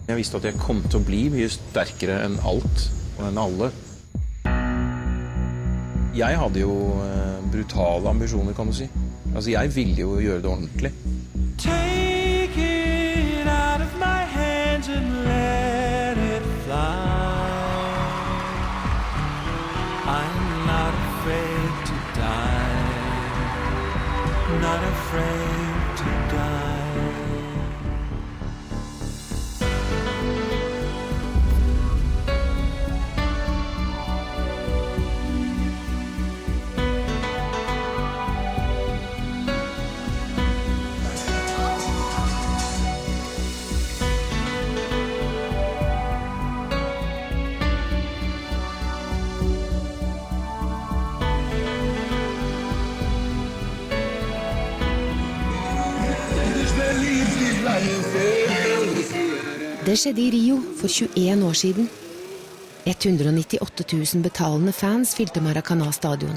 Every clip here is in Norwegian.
Jeg visste at jeg kom til å bli mye sterkere enn alt og enn alle. Jeg hadde jo brutale ambisjoner, kan du si. Altså, jeg ville jo gjøre det ordentlig. Take it out of my hands and let it fly. I'm not afraid to die. Not afraid to die. Det skjedde i Rio for 21 år siden. 198 000 betalende fans fylte Maracanã stadion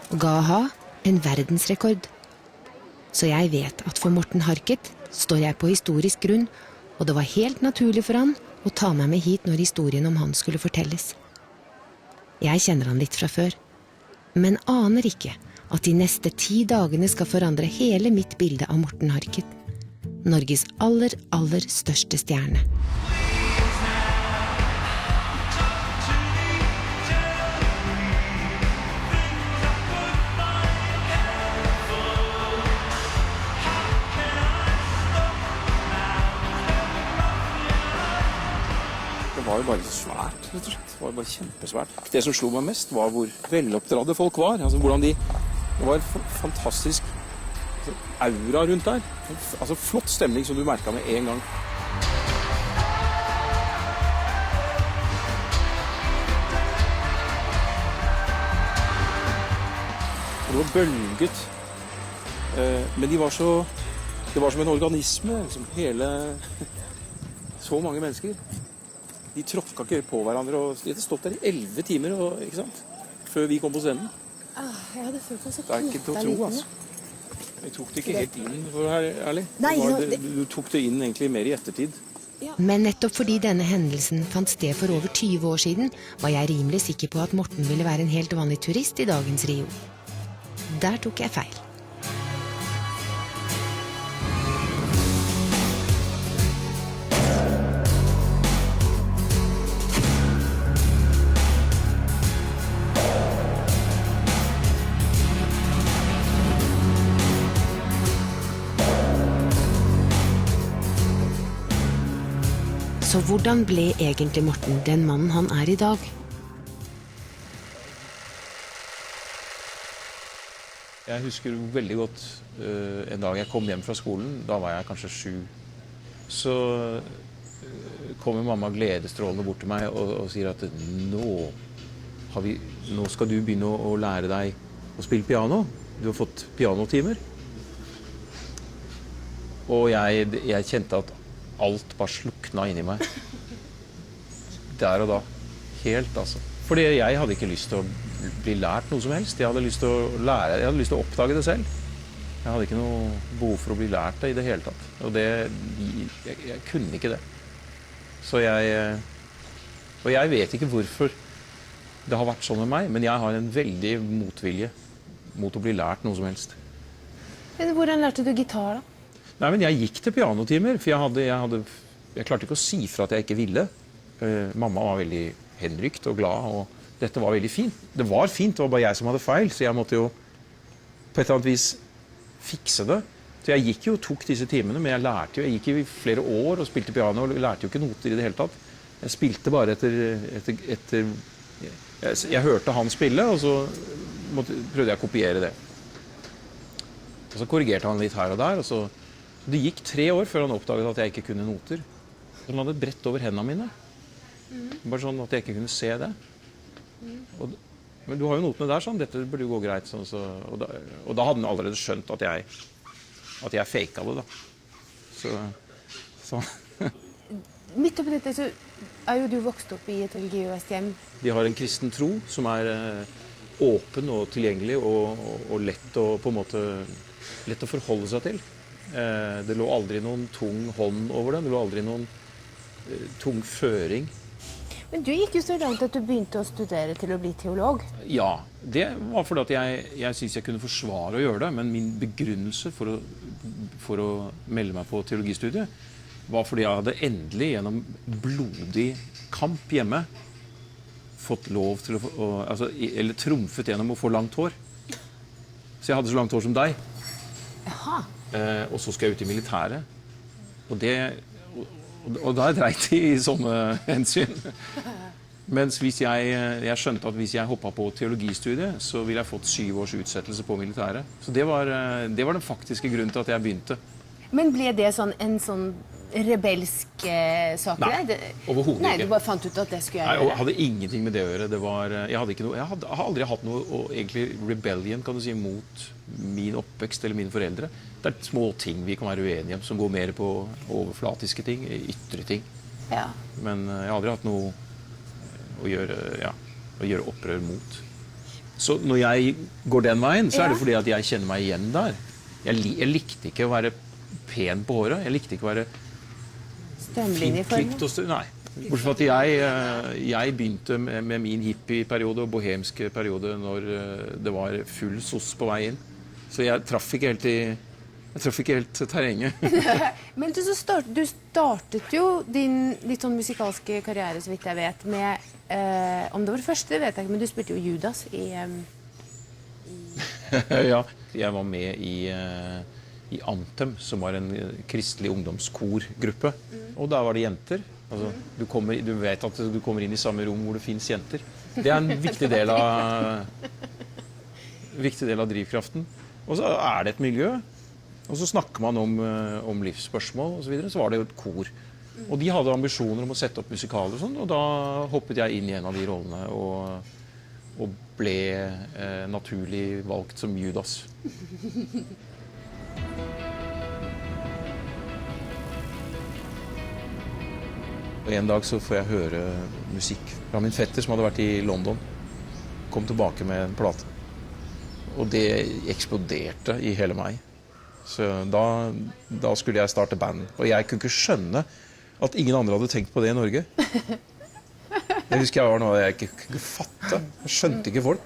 og ga a-ha en verdensrekord. Så jeg vet at for Morten Harket står jeg på historisk grunn, og det var helt naturlig for han å ta meg med hit når historien om han skulle fortelles. Jeg kjenner han litt fra før, men aner ikke at de neste 10 dagene skal forandre hele mitt bilde av Morten Harket. Norges aller største stjerne. Det var jo bare svært, rett og slett. Det var jo bare kjempesvært. Det som slo meg mest var hvor veloppdratte folk var. Altså hvordan det var fantastisk aura rundt der. Altså flott stemning som du merket med en gang. Det var bølget, men det var som en organisme, som hele, så mange mennesker. De tråkka ikke på hverandre, og de hadde stått der i 11 timer, ikke sant? Før vi kom på scenen. Jeg hadde følt meg så Det er ikke til å tro, altså. Jeg tok det ikke helt inn, for å være ærlig. Nei, du tok det inn egentlig mer i ettertid. Men nettopp fordi denne hendelsen fant sted for over 20 år siden, var jeg rimelig sikker på at Morten ville være en helt vanlig turist i dagens Rio. Der tok jeg feil. Så hvordan ble egentlig Morten den mannen han er i dag? Jeg husker veldig godt en dag jeg kom hjem fra skolen, da var jeg kanskje 7. Så kommer mamma gledesstrålende bort til meg og sier at nå skal du begynne å lære deg å spille piano. Du har fått pianotimer. Og jeg kjente at alt bare slukna inni meg. Der og da. Helt, altså. Fordi jeg hadde ikke lyst til å bli lært noe som helst. Jeg hadde lyst til å lære, jeg hadde lyst til å oppdage det selv. Jeg hadde ikke noe behov for å bli lært det i det hele tatt. Og jeg kunne ikke det. Så og jeg vet ikke hvorfor det har vært sånn med meg, men jeg har en veldig motvilje mot å bli lært noe som helst. Hvordan lærte du gitar da? Nei, men jeg gikk til pianotimer, for jeg klarte ikke å si fra at jeg ikke ville. Mamma var veldig henrykt og glad, og dette var veldig fint. Det var fint, det var bare jeg som hadde feil, så jeg måtte jo på et eller annet vis fikse det. Så jeg gikk jo og tok disse timene, men jeg gikk jo i flere år og spilte piano, og lærte jo ikke noter i det hele tatt. Jeg spilte bare etter jeg hørte han spille, og så prøvde jeg å kopiere det. Og så korrigerte han litt her og der, og så det gikk 3 år før han oppdaget at jeg ikke kunne noter. Han hadde brett over hendene mine. Bare sånn at jeg ikke kunne se det. Men du har jo notene der, sånn. Dette burde jo gå greit. Sånn, og da hadde han allerede skjønt at jeg faket det, da. Så. Midt oppi dette så er jo du vokst opp i et religiøst hjem. De har en kristen tro som er åpen og tilgjengelig og lett å på en måte lett å forholde seg til. Det lå aldri noen tung hånd over det. Det lå aldri noen tung føring. Men du gikk jo så langt at du begynte å studere til å bli teolog. Ja, det var fordi at jeg synes jeg kunne forsvare å gjøre det, men min begrunnelse for å melde meg på teologistudiet var fordi jeg hadde endelig gjennom blodig kamp hjemme fått lov til eller trumfet gjennom å få langt hår. Så jeg hadde så langt hår som deg. Jaha. Og så skal jeg ut i militæret. Og da er dreit i sånne hensyn. Mens hvis jeg skjønte at hvis jeg hoppet på teologistudiet, så ville jeg fått 7 års utsettelse på militæret. Så det var den faktiske grunnen til at jeg begynte. Men ble det en sånn rebelsk sak? Nei, overhodet ikke. Nei, du bare fant ut at det skulle jeg Nei, gjøre? jeg hadde ingenting med det å gjøre. Jeg har aldri hatt noe egentlig rebellion, kan du si, mot min oppvekst eller mine foreldre. Det er små ting vi kan være uenige om, som går mer på overflatiske ting, ytre ting. Ja. Men jeg har aldri hatt noe å gjøre opprør mot. Så når jeg går den veien, så er det fordi at jeg kjenner meg igjen der. Jeg likte ikke å være pen på håret. Jeg likte ikke å være Strømlinjeformet? Nei. Bortsett fra at jeg begynte med min hippie-periode og bohemske periode når det var full sos på vei inn. Så jeg traff ikke helt terrenget. Men du startet jo din litt sånn musikalske karriere, så vidt jeg vet, med om det var det første, vet jeg ikke, men du spilte jo Judas i Ja, jeg var med i Anthem, som var en kristelig ungdomskorgruppe. Og da var det jenter. Altså, du vet at du kommer inn i samme rom hvor det finnes jenter. Det er en viktig del av drivkraften. Og så er det et miljø. Og så snakker man om livsspørsmål og så videre. Så var det jo et kor. Og de hadde ambisjoner om å sette opp musikaler og sånn, og da hoppet jeg inn i en av de rollene og ble naturlig valgt som Judas. Og en dag så får jeg høre musikk fra min fetter som hadde vært i London. Kom tilbake med en plate. Og det eksploderte i hele meg. Så da skulle jeg starte band. Og jeg kunne ikke skjønne at ingen andre hadde tenkt på det i Norge. Jeg husker jeg var noe jeg ikke kunne fatte. Jeg skjønte ikke folk.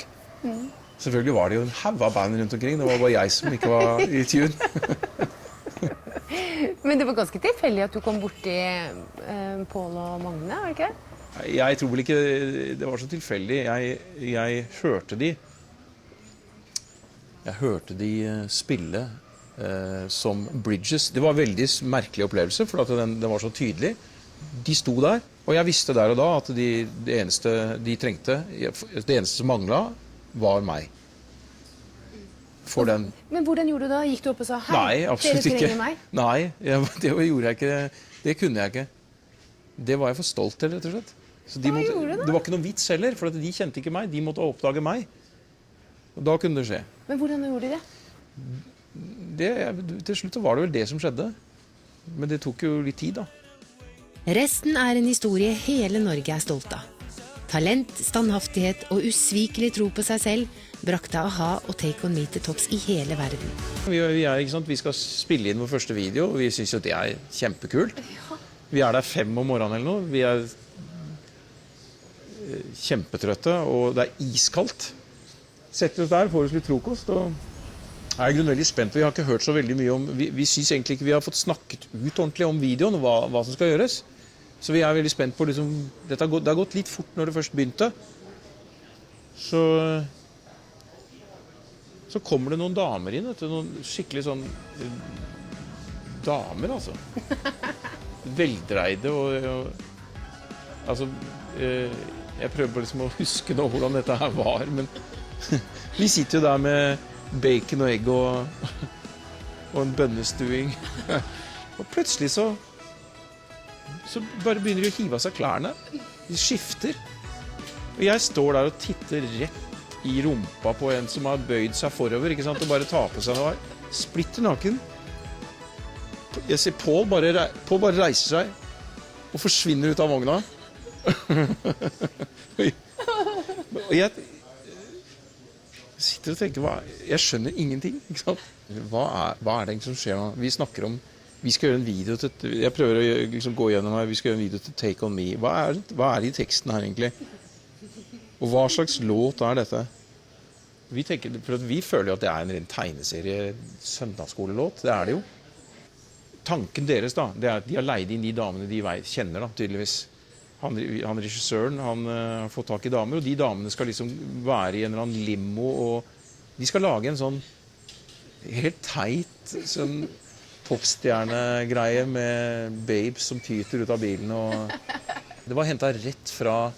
Selvfølgelig var det jo en haug av band rundt omkring. Det var bare jeg som ikke var i tune. Men det var ganske tilfeldig at du kom borti Pål og Magne, var det ikke det? Jeg tror vel ikke det var så tilfeldig. Jeg hørte de spille som Bridges. Det var en veldig merkelig opplevelse, for at den var så tydelig. De sto der, og jeg visste der og da at det eneste de trengte, det eneste som manglet, var meg. Men hvordan gjorde du da? Gikk du opp og sa hei, nei, absolutt dere trenger ikke. meg? Nei, det gjorde jeg ikke. Det kunne jeg ikke. Det var jeg for stolt til, rett og slett. Så Hva gjorde du da? Det var ikke noen vits heller, for de kjente ikke meg. De måtte oppdage meg. Og da kunne det skje. Men hvordan gjorde de det? Til slutt var det vel det som skjedde. Men det tok jo litt tid, da. Resten er en historie hele Norge er stolt av. Talent, standhaftighet og usvikelig tro på seg selv brakte a-ha og Take On Me til topps i hele verden. Vi skal spille inn vår første video, og vi synes jo det er kjempekult. Vi er der 5 om morgenen eller noe. Vi er kjempetrøtte, og det er iskaldt. Setter oss der, får oss litt frokost, og jeg er i grunnen veldig spent. Vi har ikke hørt så veldig mye om, vi synes egentlig ikke vi har fått snakket ut ordentlig om videoen, og hva som skal gjøres. Så vi er veldig spent på, det har gått litt fort når det først begynte. Så kommer det noen damer inn, noen skikkelig sånn damer, altså. Veldreide altså, jeg prøver liksom å huske nå hvordan dette her var, men vi sitter jo der med bacon og egg og en bønnestuing. Og plutselig så bare begynner de å hive av seg klærne. De skifter. Og jeg står der og titter rett i rumpa på en som har bøyd seg forover, ikke sant? Og bare tar på seg noe. Splitter naken. Jeg ser Pål bare reiser seg og forsvinner ut av vogna. Og jeg sitter og tenker, jeg skjønner ingenting, ikke sant? Hva er det egentlig som skjer nå? Vi snakker om Vi skal gjøre en video til, jeg prøver å liksom gå gjennom her, vi skal gjøre en video til Take On Me. Hva er det i teksten her egentlig? Og hva slags låt er dette? Vi føler jo at det er en ren tegneserie søndagsskolelåt. Det er det jo. Tanken deres da, det er at de har leid inn de damene de kjenner da, tydeligvis. Han regissøren, han har fått tak i damer, og de damene skal liksom være i en eller annen limo, og de skal lage en sånn helt teit sånn popstjernegreie med babes som tyter ut av bilen. Og det var hentet rett fra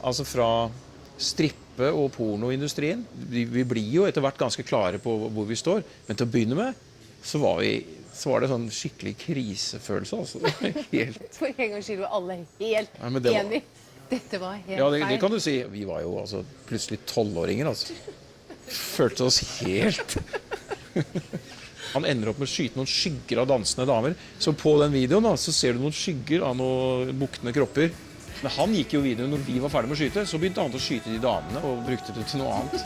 altså fra strippe- og pornoindustrien. Vi blir jo etter hvert ganske klare på hvor vi står, men til å begynne med så var det sånn skikkelig krisefølelse. Altså. Helt. For en gang skyld var alle helt enige. Dette var helt feil. Ja, det kan du si. Vi var jo altså, plutselig 12-åringer. Altså. Følte oss helt... Han ender opp med å skyte noen skygger av dansende damer. Så på den videoen da, så ser du noen skygger av noen buktende kropper. Men han gikk jo videre når vi var ferdig med å skyte. Så begynte han å skyte de damene og brukte det til noe annet.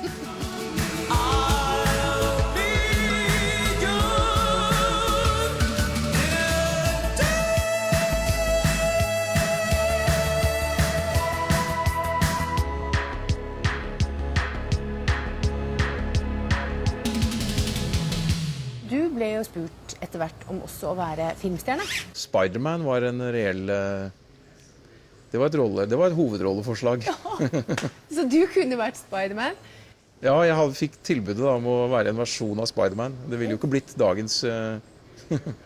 Du ble jo spurt etter hvert om også å være filmstjerne. Spider-Man var en reell... Det var et hovedrolleforslag. Så du kunne vært Spider-Man? Ja, jeg fikk tilbudet da, om å være en versjon av Spider-Man. Det ville jo ikke blitt dagens...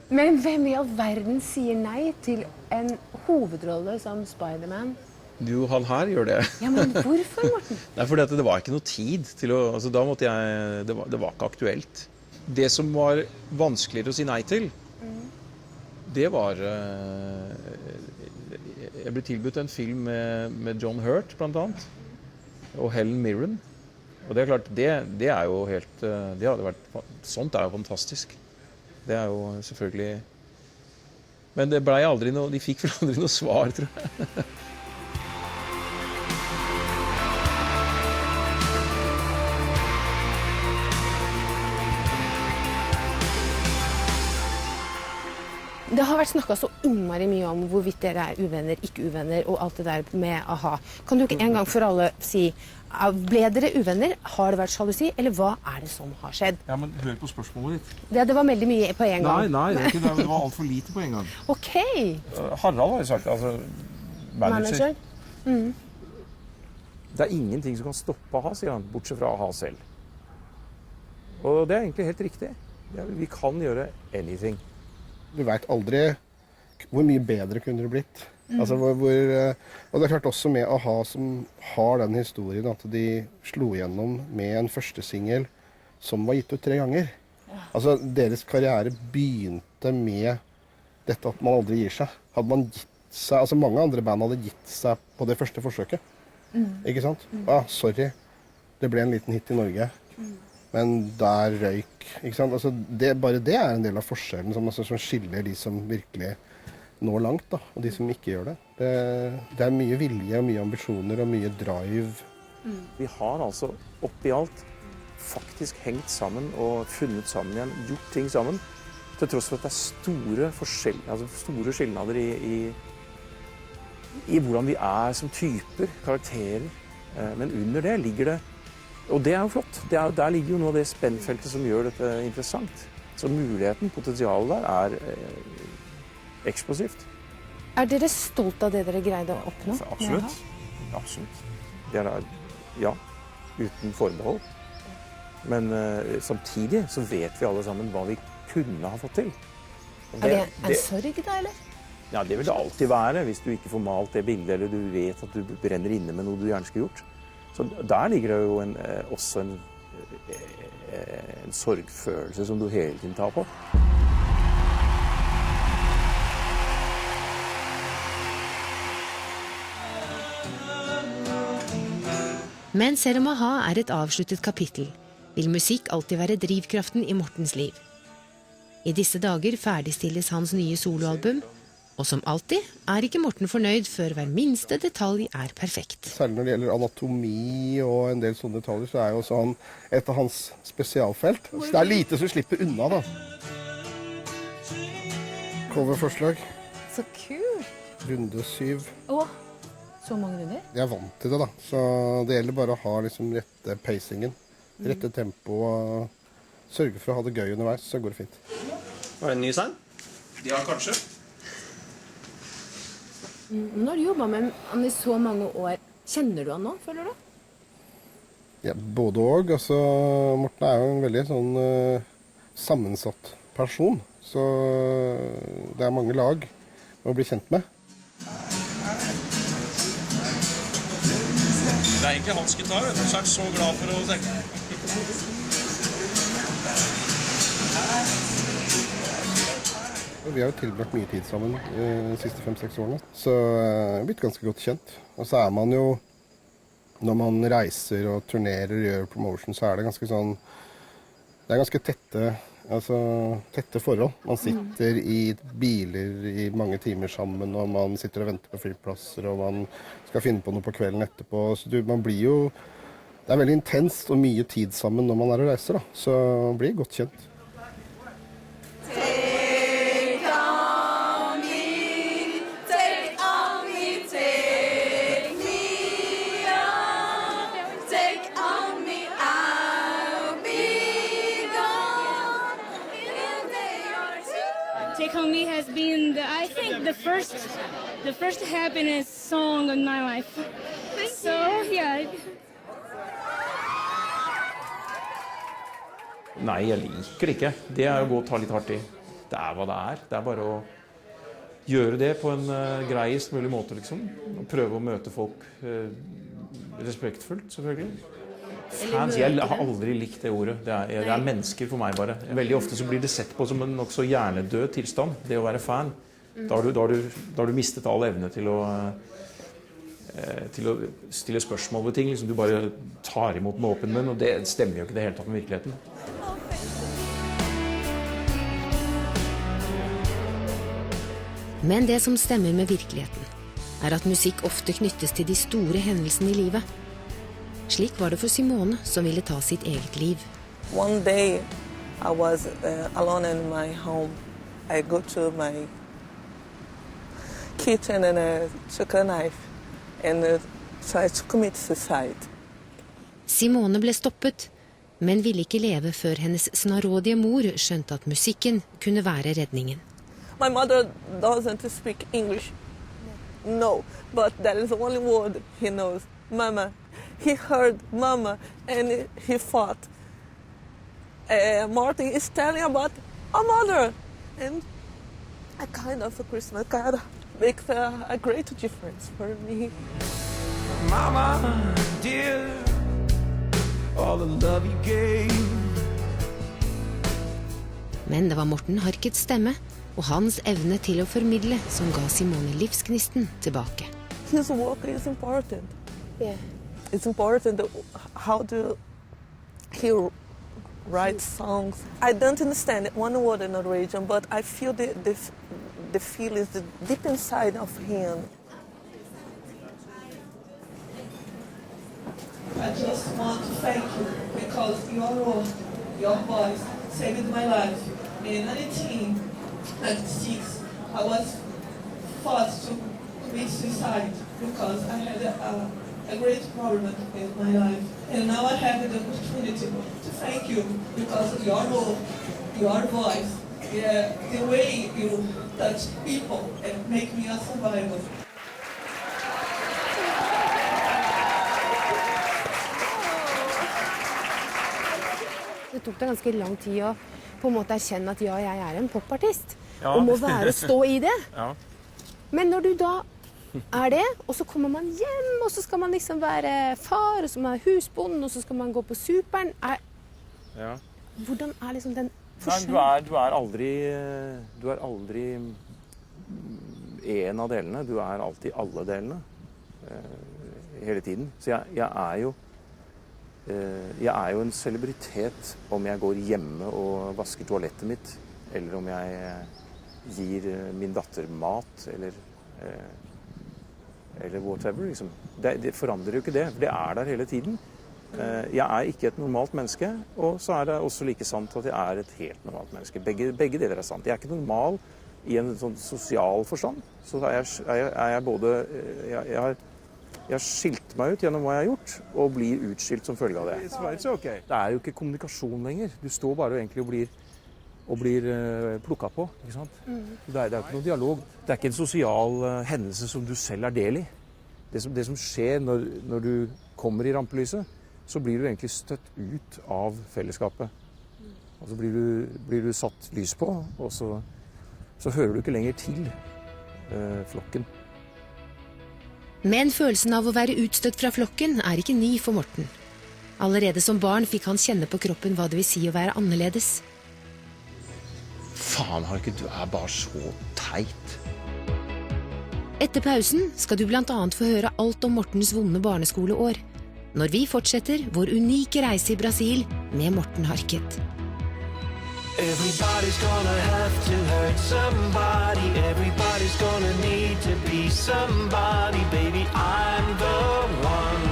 Men hvem i all verden sier nei til en hovedrolle som Spider-Man? Jo, han her gjør det. Ja, men hvorfor, Morten? Nei, fordi at det var ikke noe tid til å... Altså, da måtte jeg... Det var ikke aktuelt. Det som var vanskeligere å si nei til, det var... Jeg ble tilbudt en film med John Hurt, blant annet, og Helen Mirren. Og det er klart, det er jo helt... Det hadde vært... Sånt er jo fantastisk. Det er jo selvfølgelig... Men det ble aldri noe... De fikk vel aldri noe svar, tror jeg. Det har vært snakket så innmari mye om hvorvidt dere er uvenner, ikke uvenner, og alt det der med a-ha. Kan du ikke en gang for alle si, ble dere uvenner, har det vært sjalusi, eller hva er det som har skjedd? Ja, men hør på spørsmålet ditt. Det var veldig mye på en gang. Nei, det var alt for lite på en gang. Ok. Harald har jo sagt, altså, manager. Det er ingenting som kan stoppe a-ha, sier han, bortsett fra a-ha selv. Og det er egentlig helt riktig. Vi kan gjøre anything. Du vet aldri hvor mye bedre kunne det blitt. Altså, og det er klart også med a-ha som har den historien at de slo gjennom med en første single som var gitt ut 3 ganger. Altså, deres karriere begynte med dette at man aldri gir seg. Hadde man gitt seg, altså mange andre band hadde gitt seg på det første forsøket. Ikke sant? Sorry, det ble en liten hit i Norge. Men der røyk, ikke sant? Altså, bare det er en del av forskjellen som skiller de som virkelig når langt, da, og de som ikke gjør det. Det er mye vilje og mye ambisjoner og mye drive. Vi har altså oppi alt faktisk hengt sammen og funnet sammen igjen, gjort ting sammen, til tross for at det er store skillnader i hvordan vi er som typer, karakterer. Men under det ligger det. Og det er jo flott. Der ligger jo noe av det spennfeltet som gjør dette interessant. Så muligheten, potensialet der, er eksplosivt. Er dere stolt av det dere greide å oppnå? Absolutt. Absolutt. Det er, ja, uten forbehold. Men samtidig så vet vi alle sammen hva vi kunne ha fått til. Er det en sorg da, eller? Ja, det vil det alltid være hvis du ikke får malt det bildet, eller du vet at du brenner inne med noe du gjerne skulle gjort. Så der ligger det jo også en sorgfølelse som du hele tiden tar på. Men selv om a-ha er et avsluttet kapittel, vil musikk alltid være drivkraften i Mortens liv. I disse dager ferdigstilles hans nye soloalbum, Og som alltid er ikke Morten fornøyd før hver minste detalj er perfekt. Særlig når det gjelder anatomi og en del sånne detaljer, så er jo også han et av hans spesialfelt. Så det er lite som slipper unna, da. Coverforslag. Så kul! Runde 7. Å, så mange runder? Jeg er vant til det, da. Så det gjelder bare å ha liksom rette pacingen, rette tempo og sørge for å ha det gøy underveis, så går det fint. Var det en ny sang? Ja, kanskje. Nå har du jobbet med han i så mange år. Kjenner du han nå, føler du? Ja, både og. Altså, Morten er jo en veldig sånn sammensatt person. Så det er mange lag å bli kjent med. Det er egentlig hans gitar, vet du, så er han så glad for å tenke. Vi har jo tilbrakt mye tid sammen de siste 5-6 årene, så jeg er blitt ganske godt kjent. Og så er man jo, når man reiser og turnerer og gjør promotion, så er det ganske sånn, det er ganske tette forhold. Man sitter i biler i mange timer sammen, og man sitter og venter på flyplasser, og man skal finne på noe på kvelden etterpå. Så man blir jo, det er veldig intenst og mye tid sammen når man er og reiser, da. Så man blir godt kjent. Take On Me has been, I think, the first happiness song in my life. So, yeah. Nei, jeg liker det ikke. Det er å gå og ta litt hardt i. Det er hva det er. Det er bare å gjøre det på en greiest mulig måte, liksom. Og prøve å møte folk respektfullt, selvfølgelig. Fans, jeg har aldri likt det ordet. Det er mennesker for meg bare. Veldig ofte så blir det sett på som en nokså hjernedød tilstand, det å være fan. Da har du mistet all evne til å stille spørsmål ved ting. Liksom, du bare tar imot med åpen munn, og det stemmer jo ikke det hele tatt med virkeligheten. Men det som stemmer med virkeligheten, er at musikk ofte knyttes til de store hendelsene i livet. Slik var det for Simone, som ville ta sitt eget liv. One day I was alone in my home. I go to my kitchen and took a knife and tried to commit suicide. Simone ble stoppet, men ville ikke leve før hennes snarrådige mor skjønte at musikken kunne være redningen. My mother doesn't speak English. No, but that is the only word he knows. Mama. He heard Mama and he thought, Martin is telling about a mother. And a kind of a Christmas card makes a great difference for me. Mama, dear, all the love you gave. Men det var Morten Harkets stemme og hans evne til å formidle som ga Simone livsgnisten tilbake. His work is important. Yeah. It's important how he writes songs. I don't understand one word in Norwegian, but I feel the feelings deep inside of him. I just want to thank you because your work, your voice saved my life. In 1996, I was forced to commit suicide because I had a great problem in my life. And now I have the opportunity to thank you because of your love, your voice, the way you touch people and make me a survivor. Det tok deg ganske lang tid å på en måte erkjenne at ja, jeg er en popartist. Ja. Og må være å stå i det. Ja. Men når du da er det, og så kommer man hjem, og så skal man liksom være far, og så man er husbonden, og så skal man gå på superen. Ja. Hvordan er liksom den Nei, forskjellen? du er aldri en av delene. Du er alltid alle delene. Hele tiden. Så jeg er jo en celebritet om jeg går hjemme og vasker toalettet mitt, eller om jeg gir min datter mat, eller whatever, liksom. Det forandrer jo ikke det, for det der hele tiden. Jeg ikke et normalt menneske, og så det også like sant at jeg et helt normalt menneske. Begge deler sant. Jeg ikke normal i en sånn sosial forstand, så jeg både... Jeg har skilt meg ut gjennom hva jeg har gjort, og blir utskilt som følge av det. Det jo ikke kommunikasjon lenger. Du står bare egentlig og blir plukket på, ikke sant? Det jo ikke noe dialog. Det ikke en sosial hendelse som du selv del i. Det som skjer når du kommer i rampelyset, så blir du egentlig støtt ut av fellesskapet. Og så blir du satt lys på, og så hører du ikke lenger til flokken. Men følelsen av å være utstøtt fra flokken ikke ny for Morten. Allerede som barn fikk han kjenne på kroppen hva det vil si å være annerledes. Faen, du bare så teit. Etter pausen skal du blant annet få høre alt om Mortens vonde barneskoleår, når vi fortsetter vår unike reise i Brasil med Morten Harket. Everybody's gonna have to hurt somebody. Everybody's gonna need to be somebody. Baby, I'm the one.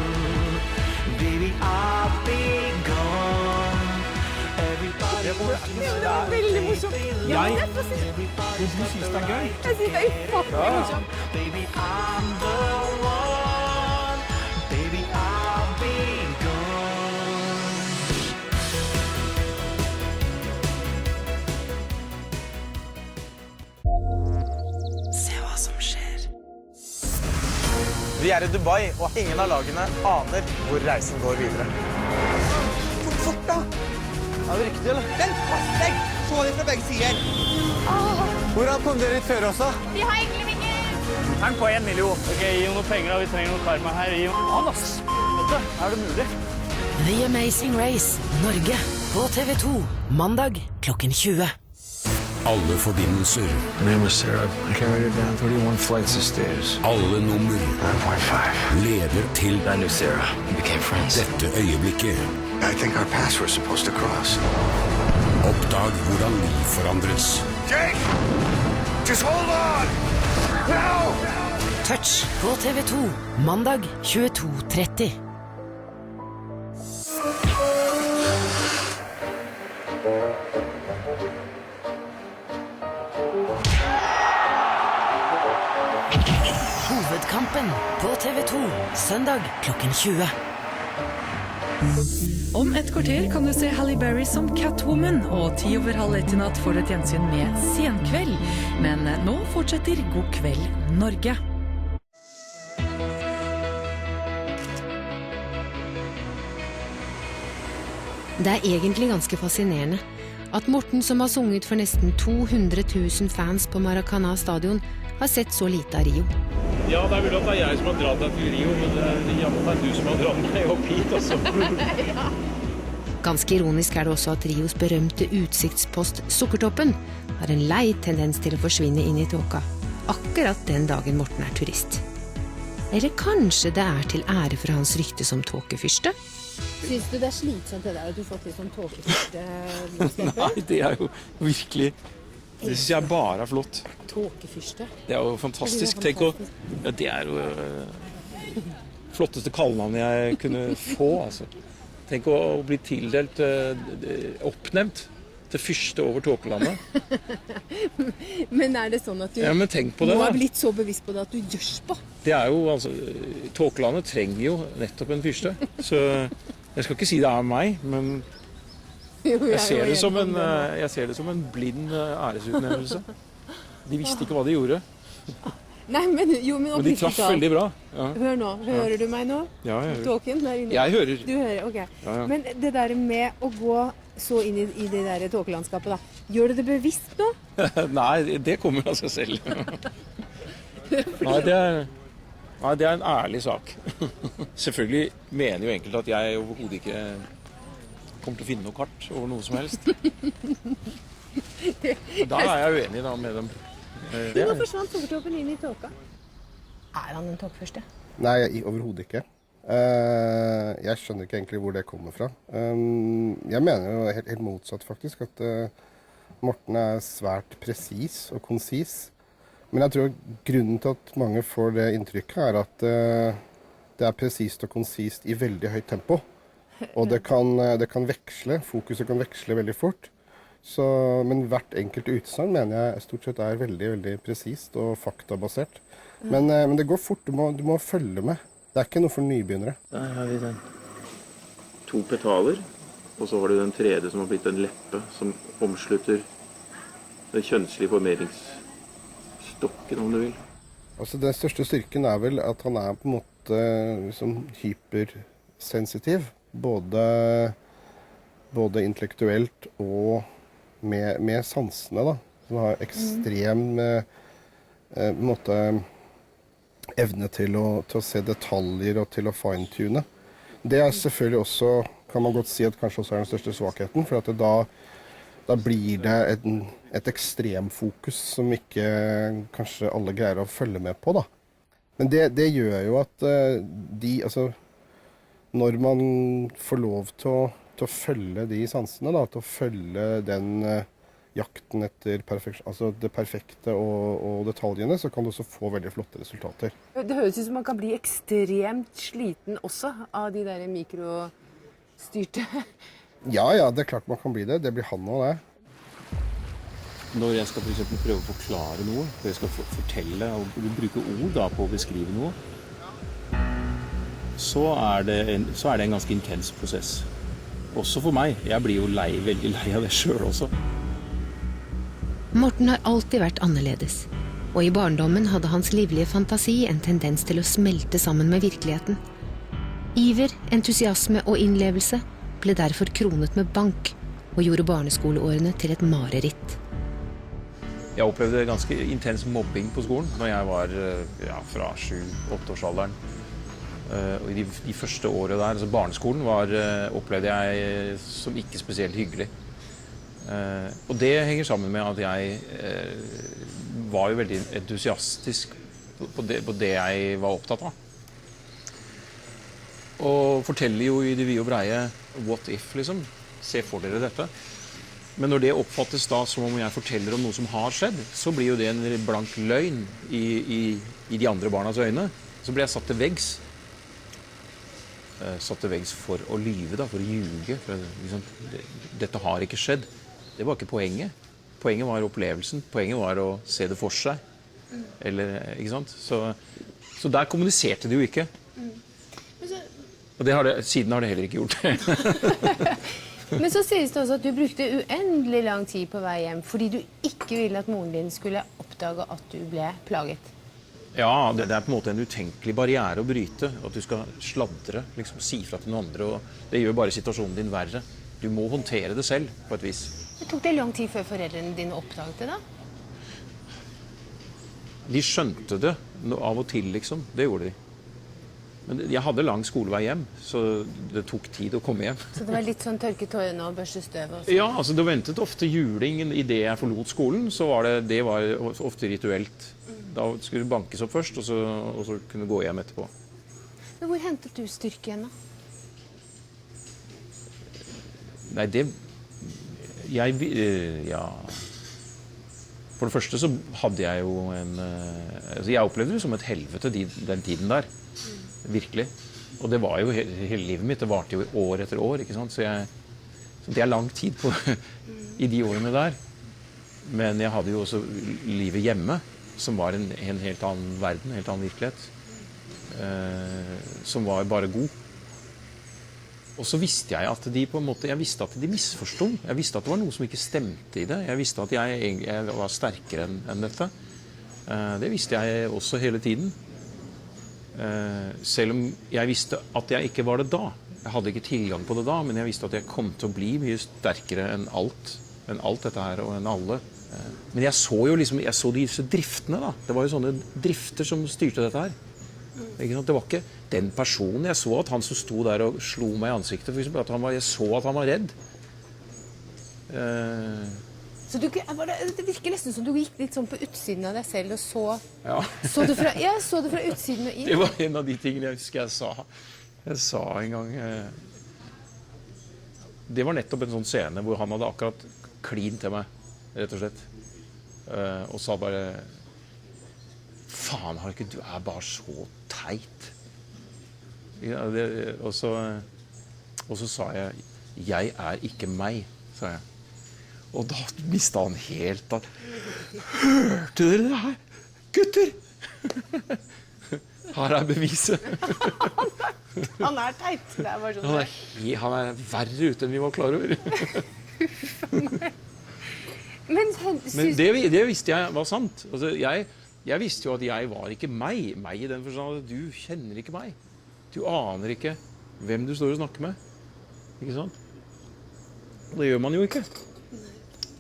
Baby, I'll be gone. Everybody Det var veldig morsomt. Ja, men det får si. Du synes det gøy? Jeg synes det ufattelig morsomt. Baby, I'm the one. Baby, I'll be gone. Se hva som skjer. Vi i Dubai, og ingen av lagene aner hvor reisen går videre. Fort da! Det riktig, eller? Vent, pass deg! Så det fra begge sider. Hvordan kom dere hit før også? Vi har egentlig ikke... Heng på 1 million. Ok, gi noen penger da, vi trenger noen karma her. Gi noen... ass! Det mulig? The Amazing Race, Norge, på TV2, mandag klokken 20. Alle forbindelser. Her name is Sarah. I carried her down 31 flights of stairs. Alle nummer 9.5. leder til I knew Sarah. We became friends. dette øyeblikket. I think our paths were supposed to cross. Oppdag hvordan liv forandres. Jake! Just hold on! No! Touch på TV2, mandag 22:30. Hovedkampen på TV2, søndag klokken 20. Om et kvarter kan du se Halle Berry som Catwoman, og 1:10 i natt får du et gjensyn med Senkveld. Men nå fortsetter God kveld, Norge. Det egentlig ganske fascinerende at Morten, som har sunget for nesten 200 000 fans på Maracana stadion, har sett så lite av Rio. Ja, det mulig at det jeg som har dratt deg til Rio, men det du som har dratt meg opp hit, altså. Ganske ironisk det også at Rios berømte utsiktspost Sukkertoppen har en lei tendens til å forsvinne inn i tåka, akkurat den dagen Morten turist. Eller kanskje det til ære for hans rykte som tåkefyrste? Synes du det slitsomt det der at du har fått litt sånn tåkefyrste? Nei, det jo virkelig... Det synes jeg bare flott. Tåkefyrste? Det jo fantastisk. Tenk å... Ja, det jo flotteste kallenavnet jeg kunne få, altså. Tenk å bli tildelt, oppnevnt til fyrste over Tåkelandet. Men det sånn at du ja, men tenk på det, må ha blitt så bevisst på det at du gjørs på? Det jo, altså, Tåkelandet trenger jo nettopp en fyrste. Så jeg skal ikke si det meg, men jeg ser det som en blind æresutnevnelse. De visste ikke hva de gjorde. Nei, men de traff veldig bra. Ja. Hør nå, hører du meg nå? Ja, jeg hører. Tåken der inne? Jeg hører. Du hører, ok. Ja. Men det der med å gå så inn i det der tåkelandskapet da, gjør du det bevisst nå? Nei, det kommer av seg selv. Nei, det en ærlig sak. Selvfølgelig mener jo enkelte at jeg overhodet ikke kommer til å finne noe kart over noe som helst. Da jeg uenig da med dem. Nå forsvant Sukkertoppen inn i tåka. Han en tåkefyrste? Nei, overhodet ikke. Jeg skjønner ikke egentlig hvor det kommer fra. Jeg mener jo helt motsatt faktisk, at Morten svært presis og konsis. Men jeg tror grunnen til at mange får det inntrykket at det presist og konsist i veldig høyt tempo. Og det kan veksle, fokuset kan veksle veldig fort. Men hvert enkelt utsagn mener jeg stort sett veldig, veldig presist og faktabasert. Men det går fort, du må følge med. Det ikke noe for nybegynnere. Der har vi den. 2 petaler, og så har du den tredje som har blitt en leppe, som omslutter den kjønnslige formeringsstokken, om du vil. Altså, den største styrken vel at han på en måte liksom, hypersensitiv, både intellektuelt og med sansene, da. Som har ekstrem evne til å se detaljer og til å fine-tune. Det selvfølgelig også, kan man godt si at kanskje også den største svakheten, for at da blir det et ekstremfokus som ikke kanskje alle greier å følge med på, da. Men det gjør jo at når man får lov til å følge de sansene, da, til å følge den jakten etter det perfekte og detaljene, så kan du også få veldig flotte resultater. Det høres ut som man kan bli ekstremt sliten også av de der mikrostyrte. Ja, det klart man kan bli det. Det blir han og det. Når jeg skal for eksempel prøve å forklare noe, for jeg skal fortelle og bruke ord da, på å beskrive noe, så det en ganske intens prosess. Også for meg. Jeg blir jo veldig lei av det selv også. Morten har alltid vært annerledes, og i barndommen hadde hans livlige fantasi en tendens til å smelte sammen med virkeligheten. Iver, entusiasme og innlevelse ble derfor kronet med bank, og gjorde barneskoleårene til et mareritt. Jeg opplevde ganske intens mobbing på skolen når jeg var fra 7-8-årsalderen. Og i de første årene der, altså barneskolen, opplevde jeg som ikke spesielt hyggelig. Og det henger sammen med at jeg var jo veldig entusiastisk på det jeg var opptatt av. Og forteller jo i det vide og breie what if, liksom. Se for dere dette. Men når det oppfattes da som om jeg forteller om noe som har skjedd, så blir jo det en blank løgn i de andre barnas øyne. Så blir jeg satt til veggs. Satt til veggs for å lyve, da, for å ljuge. For, liksom, dette har ikke skjedd. Det var ikke poenget. Poenget var opplevelsen. Poenget var å se det for seg. Eller, ikke sant? Så der kommuniserte de jo ikke. Og siden har det heller ikke gjort det. Men så sies det også at du brukte uendelig lang tid på vei hjem, fordi du ikke ville at moren din skulle oppdage at du ble plaget. Ja, det på en måte en utenkelig barriere å bryte, at du skal sladre, liksom si fra til noen andre, og det gjør bare situasjonen din verre. Du må håndtere det selv, på et vis. Det tok det lang tid før foreldrene dine oppdaget det da? De skjønte det av og til, liksom. Det gjorde de. Men jeg hadde lang skolevei hjem, så det tok tid å komme hjem. Så det var litt sånn tørke tårene og børste støv? Og sånn. Ja, altså det ventet ofte juling i det jeg forlot skolen, så det var ofte rituelt. Da skulle det bankes opp først, og så kunne gå hjem etterpå. Men hvor hentet du styrke igjen da? Nei, ja. For det første så hadde jeg jo jeg opplevde det som et helvete den tiden der. Virkelig. Og det var jo hele livet mitt. Det varte jo år etter år, ikke sant? Så det lang tid i de årene der. Men jeg hadde jo også livet hjemme, som var en helt annen verden, en helt annen virkelighet. Som var bare god. Og så visste jeg at jeg visste at de misforsto. Jeg visste at det var noe som ikke stemte i det. Jeg visste at jeg var sterkere enn dette. Det visste jeg også hele tiden. Selv om jeg visste at jeg ikke var det da. Jeg hadde ikke tilgang på det da, men jeg visste at jeg kom til å bli mye sterkere enn alt dette her og enn alle. Men jeg så jo disse driftene da. Det var jo sånne drifter som styrte dette her. Ikke sant? Det var ikke den personen. Jeg så at han som sto der og slo meg i ansiktet, for eksempel, jeg så at han var redd. Så det virker nesten som du gikk litt sånn på utsiden av deg selv og så det fra utsiden og inn. Det var en av de tingene jeg husker jeg sa en gang. Det var nettopp en sånn scene hvor han hadde akkurat klin til meg. rett og slett. Og sa bare faen, Harket, du er bare så teit. Ja, og så sa jeg er ikke meg, sa jeg. Og da mistet han helt at hørte dere det her? Gutter! Her er beviset. Han er teit. Det er bare sånn. Han er verre ute enn vi var klar over. Men det visste jeg var sant. Altså, jeg visste jo at jeg var ikke meg. Meg i den forstand at du kjenner ikke meg. Du aner ikke hvem du står og snakker med. Ikke sant? Og det gjør man jo ikke.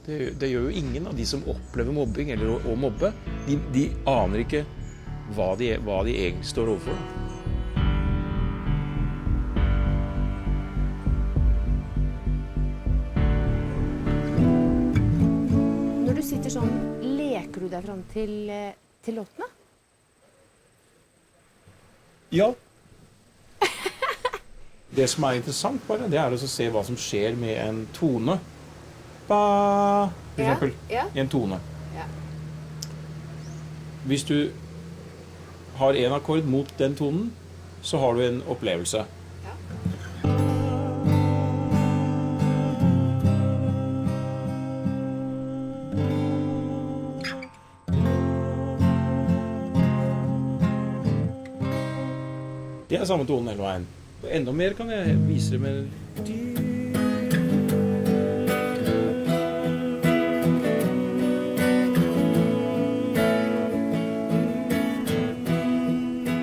Det gjør jo ingen av de som opplever mobbing eller å mobbe. De aner ikke hva de egentlig står overfor. Når du sitter sånn, leker du deg fram til låtene? Ja. Det som er interessant bare, det er å se hva som skjer med en tone. Ba, for eksempel, i en tone. Ja. Hvis du har en akkord mot den tonen, så har du en opplevelse. Det er samme tonen hele veien. Og enda mer kan jeg vise det med...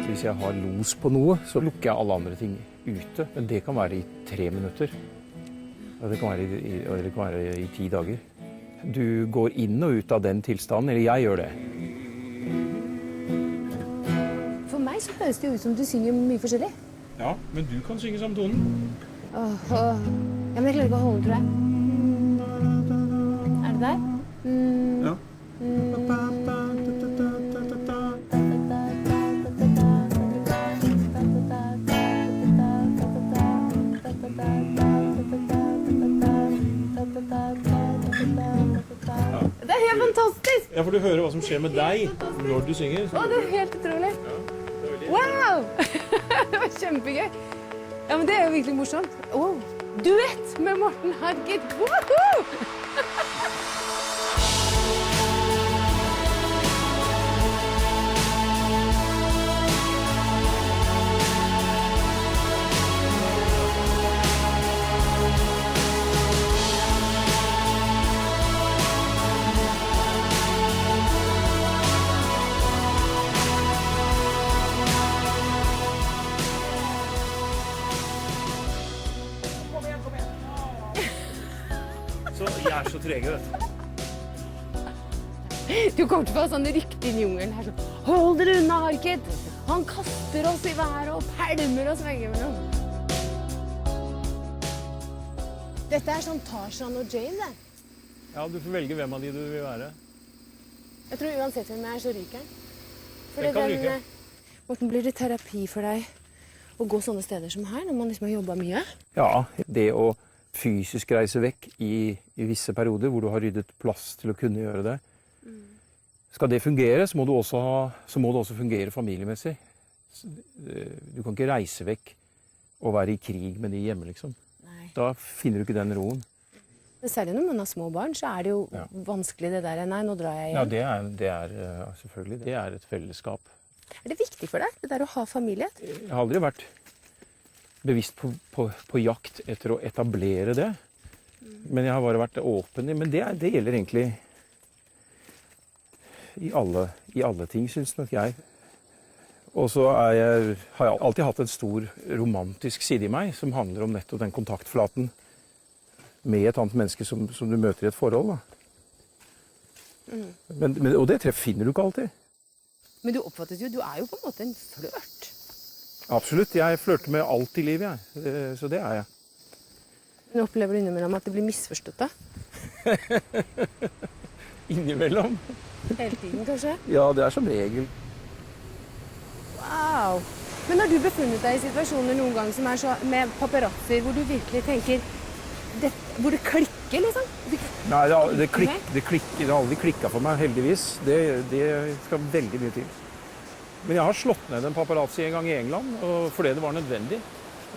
Hvis jeg har los på noe, så lukker jeg alle andre ting ute. Men det kan være i 3 minutter. Og det kan være i 10 dager. Du går inn og ut av den tilstanden, eller jeg gjør det. For meg så høres det ut som du synger mye forskjellig. Ja, men du kan synge samme tonen. Ja, men jeg klarer ikke å holde, tror jeg. Er det der? Ja. Det er helt fantastisk! Ja, for du hører hva som skjer med deg når du synger. Å, det er helt utrolig. Wow! Det var kjempegøy. Ja, men det er jo virkelig morsomt. Oh, duett med Morten Harket. Woohoo! Så jeg er så trege, vet du. Du kommer til å få sånn rykte inn i jungelen her sånn. Hold dere unna, Harket! Han kaster oss i været og pælmer oss veggimellom. Dette er sånn Tarzan og Jane, det. Ja, du får velge hvem av de du vil være. Jeg tror uansett hvem jeg er, så ryker den. Den kan ryke. Morten, blir det terapi for deg å gå sånne steder som her, når man liksom har jobbet mye? Ja, det å fysisk reise vekk i visse perioder hvor du har ryddet plass til å kunne gjøre det. Skal det fungere, så må det også fungere familiemessig. Du kan ikke reise vekk og være i krig med de hjemme, liksom. Nei. Da finner du ikke den roen. Særlig når man har små barn, så er det jo vanskelig det der. Nei, nå drar jeg hjem. Ja, det er selvfølgelig. Det er et fellesskap. Er det viktig for deg, det der å ha familie? Jeg har aldri vært bevisst på jakt etter å etablere det. Men jeg har bare vært åpen. Men det gjelder egentlig i alle ting, synes nok jeg. Og så har jeg alltid hatt en stor romantisk side i meg, som handler om nettopp den kontaktflaten med et annet menneske som du møter i et forhold. Da. Og det finner du ikke alltid. Men du oppfattes jo, du er jo på en måte en flørt. Absolutt. Jeg flørter med alt i livet, jeg. Så det er jeg. Men opplever du innimellom at det blir misforstått, da? Innimellom? Hele tiden, kanskje? Ja, det er som regel. Wow! Men har du befunnet deg i situasjoner noen gang som er så med paparazzi, hvor du virkelig tenker hvor det klikker, liksom? Nei, det har aldri klikket for meg, heldigvis. Det skal veldig mye til. Men jeg har slått ned en paparazzi en gang i England, fordi det var nødvendig.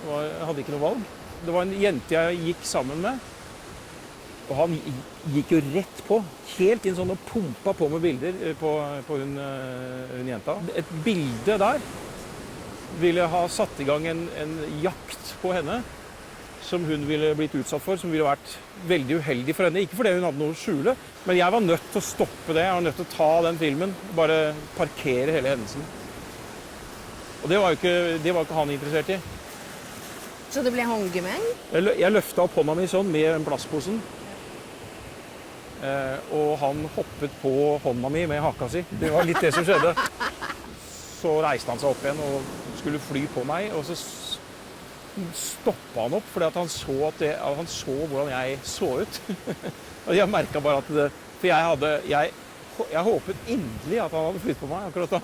Jeg hadde ikke noe valg. Det var en jente jeg gikk sammen med, og han gikk jo rett på, helt inn sånn og pumpa på med bilder på hun jenta. Et bilde der ville ha satt i gang en jakt på henne, som hun ville blitt utsatt for, som ville vært veldig uheldig for henne. Ikke fordi hun hadde noe å skjule, men jeg var nødt til å stoppe det. Jeg var nødt til å ta den filmen, bare parkere hele hendelsen. Og det var ikke han interessert i. Så det ble håndgemeng? Jeg løftet opp hånda mi sånn med en plastposen. Og han hoppet på hånda mi med haka si. Det var litt det som skjedde. Så reiste han seg opp igjen og skulle fly på meg, og så stoppet han opp, fordi at han så hvordan jeg så ut. Og jeg merket bare at for jeg håpet inderlig at han hadde flyttet på meg akkurat da.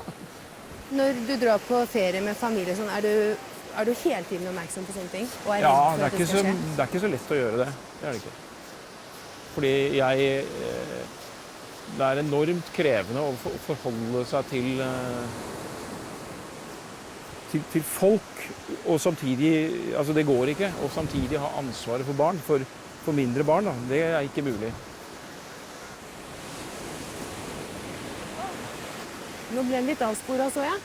Når du drar på ferie med familie, sånn, er du hele tiden oppmerksom på sånne ting? Og Ja, det er ikke så lett å gjøre det. Det er det ikke. Fordi det er enormt krevende å forholde seg til folk, og samtidig, altså det går ikke, og samtidig ha ansvaret for barn, for mindre barn, da. Det er ikke mulig. Nå ble den litt avsporet, så jeg.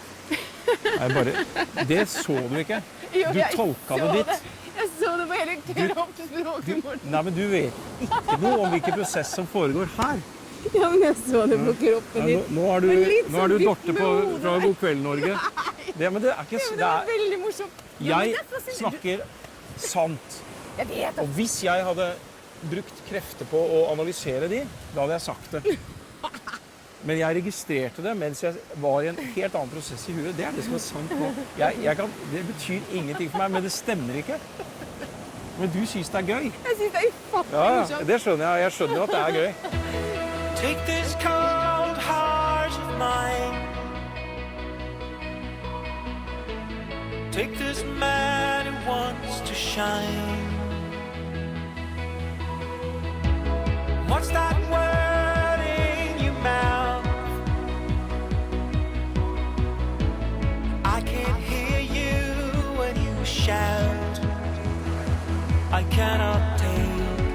Det så du ikke. Du tolka det ditt. Jeg så det på hele kroppsspråket. Nei, men du vet ikke noe om hvilken prosess som foregår her. Ja, men jeg så det på kroppen ditt. Nå er du Dorte fra God kveld, Norge. Men det er ikke... Det var veldig morsomt. Jeg snakker sant. Jeg vet det. Og hvis jeg hadde brukt krefter på å analysere de, da hadde jeg sagt det. Men jeg registrerte det mens jeg var i en helt annen prosess i huet. Det er det som er sant nå. Det betyr ingenting for meg, men det stemmer ikke. Men du synes det er gøy. Jeg synes det er ufattelig morsomt. Ja, det skjønner jeg. Jeg skjønner jo at det er gøy. Take this cold heart of mine. Take this man who wants to shine. What's that word in your mouth? I can't hear you when you shout. I cannot take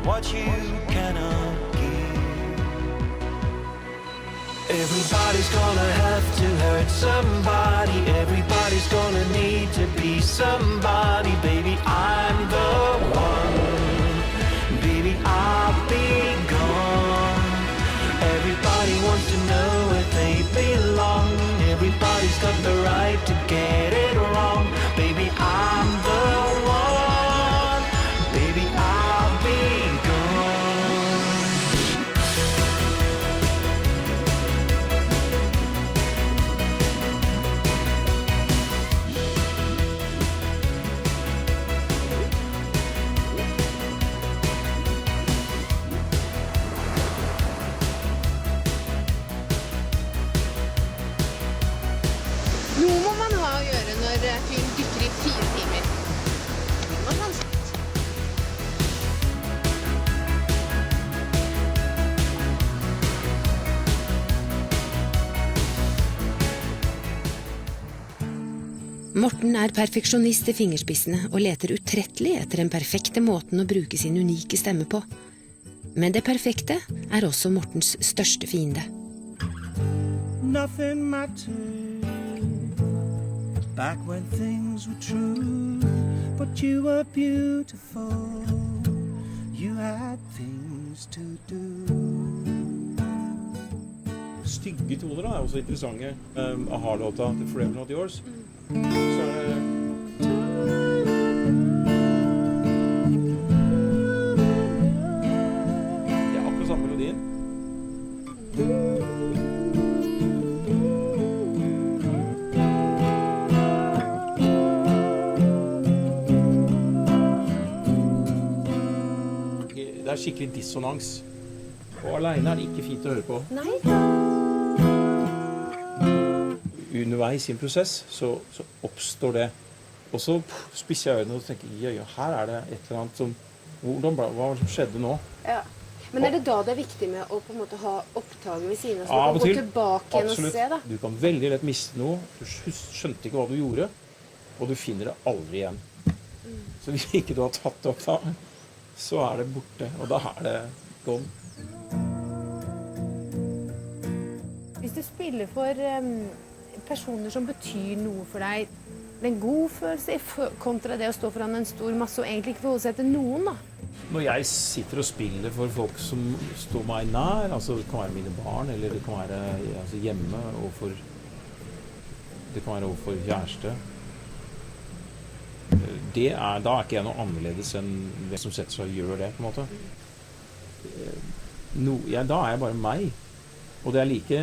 what you cannot give. Everybody's gonna have to hurt somebody. Everybody's gonna need to be somebody. Baby, I'm the one. Baby, I'll be gone. Everybody wants to know where they belong. Everybody's got the right to get it wrong. Baby, I'm the one. Baby, I'll be gone. Noe må man ha å gjøre når film dykker i 4 timer. Det var vanskelig. Morten er perfeksjonist i fingerspissene og leter utrettelig etter den perfekte måten å bruke sin unike stemme på. Men det perfekte er også Mortens største fiende. Nothing mattered back when things were true, but you were beautiful. You had things to do. Stygge toner da, er også interessante. A-ha-låta til Forever Not Yours. Så er det... Det er akkurat samme melodien. Det er skikkelig dissonans. Og alene er det ikke fint å høre på. Nei. Underveis i en prosess så oppstår det Og så spisser jeg øynene og tenker, ja, her det et eller annet som, hva var det som skjedde nå? Ja. Men det da det viktig med å på en måte ha opptaket ved siden av, så Av du og kan gå til. tilbake igjen og se da? Du kan veldig lett miste noe, du skjønte ikke hva du gjorde, og du finner det aldri igjen. Så hvis ikke du har tatt det opp da, så det borte, og da det gone. Hvis du spiller for personer som betyr noe for deg, det en god følelse kontra det å stå foran en stor masse og egentlig ikke forholde seg til noen da? Når jeg sitter og spiller for folk som står meg nær, altså det kan være mine barn, eller det kan være altså hjemme, det kan være overfor kjæreste, da ikke jeg noe annerledes enn det som setter seg og gjør det, på en måte. Da jeg bare meg, og det like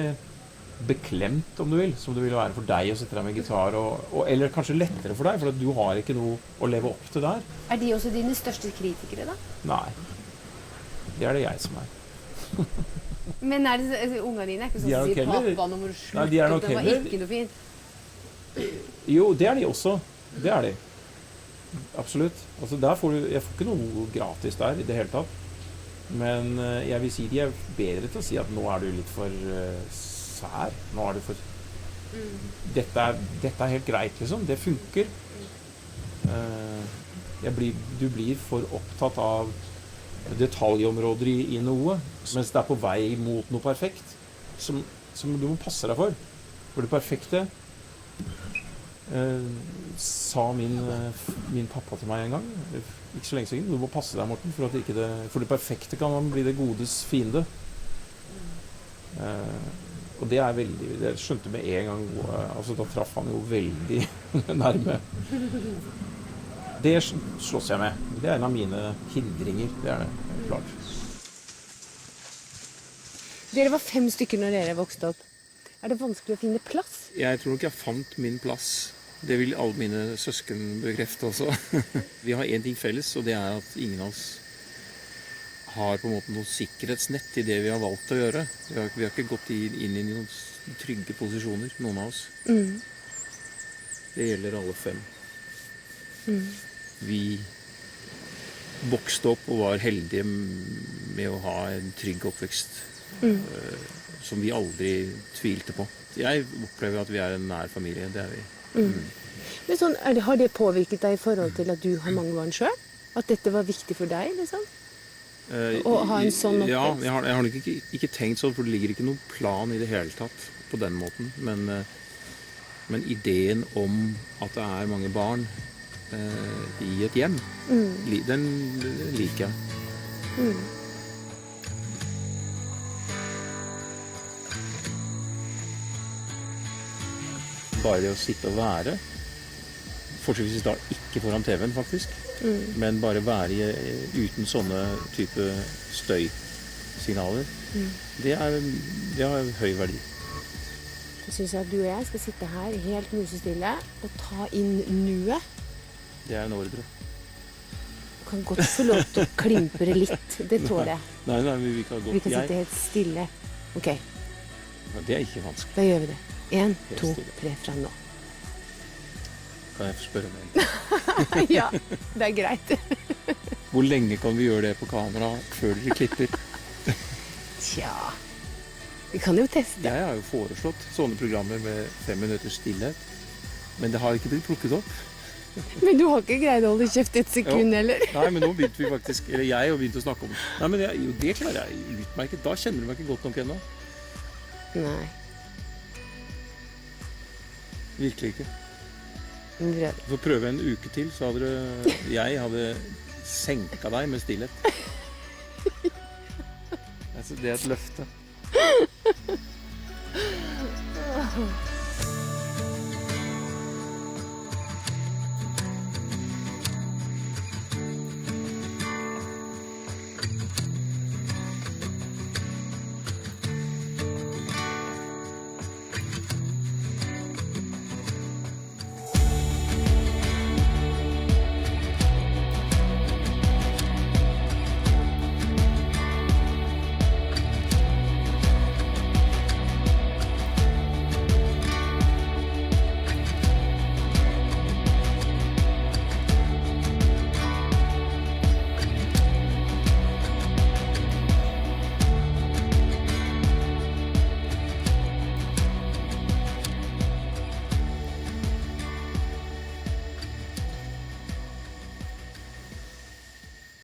beklemt, om du vil, som det vil være for deg å sette deg med gitar, eller kanskje lettere for deg, for du har ikke noe å leve opp til der. De også dine største kritikere da? Nei, det det jeg som Men ungene dine ikke sånn å si, pappa, nå må du slutte, det var ikke noe fint. Jo, det de også, det de. Absolutt. Altså, jeg får ikke noe gratis der i det hele tatt. Men jeg vil si de bedre til å si at nå du litt for sær. Nå du for... Dette helt greit, liksom. Det funker. Du blir for opptatt av detaljområder i noe, mens det på vei mot noe perfekt, som du må passe deg for. For det perfekte sa min pappa til meg en gang, ikke så lenge siden, du må passe deg, Morten, for det perfekte kan bli det godes fiende. Og det veldig, det skjønte med en gang, altså da traff han jo veldig nærme. Det slåss jeg med. Det en av mine hindringer, det det, klart. Dere var 5 stykker når dere vokste opp. Det vanskelig å finne plass? Jeg tror nok jeg fant min plass. Det vil alle mine søsken bekrefte også. Vi har en ting felles, og det at ingen av oss har på en måte noe sikkerhetsnett i det vi har valgt å gjøre. Vi har ikke gått inn i noen trygge posisjoner, noen av oss. Det gjelder alle 5. Vi vokste opp og var heldige med å ha en trygg oppvekst. Som vi aldri tvilte på. Jeg opplever at vi en nær familie, det vi. Men sånn, har det påvirket deg i forhold til at du har mange barn selv? At dette var viktig for deg, liksom? Å ha en sånn oppvekst? Ja, jeg har nok ikke tenkt sånn, for det ligger ikke noen plan i det hele tatt på den måten. Men ideen om at det mange barn i et hjem, den liker jeg. Bare det å sitte og være, fortsatt da ikke foran TV-en faktisk, men bare være uten sånne type støysignaler, det har høy verdi. Jeg synes at du og jeg skal sitte her helt musestille og ta inn nuet. Det en ordre. Du kan godt få lov til å klimpre litt, det tåler jeg. Nei, vi kan godt. Vi kan sitte helt stille. Ok. Det ikke vanskelig. Da gjør vi det. 1, 2, 3 fra nå. Kan jeg få spørre om en? Ja, det greit. Hvor lenge kan vi gjøre det på kamera før dere klipper? Tja, vi kan jo teste. Jeg har jo foreslått sånne programmer med 5 minutters stillhet, men det har ikke blitt plukket opp. Men du har ikke greid å holde kjeft et sekund, eller? Nei, men nå begynte vi faktisk, eller jeg har begynt å snakke om det. Nei, men det klarer jeg utmerket. Da kjenner du meg ikke godt nok ennå. Nei. Virkelig ikke. Du får prøve en uke til, så jeg hadde senket deg med stillhet. Altså, det et løfte.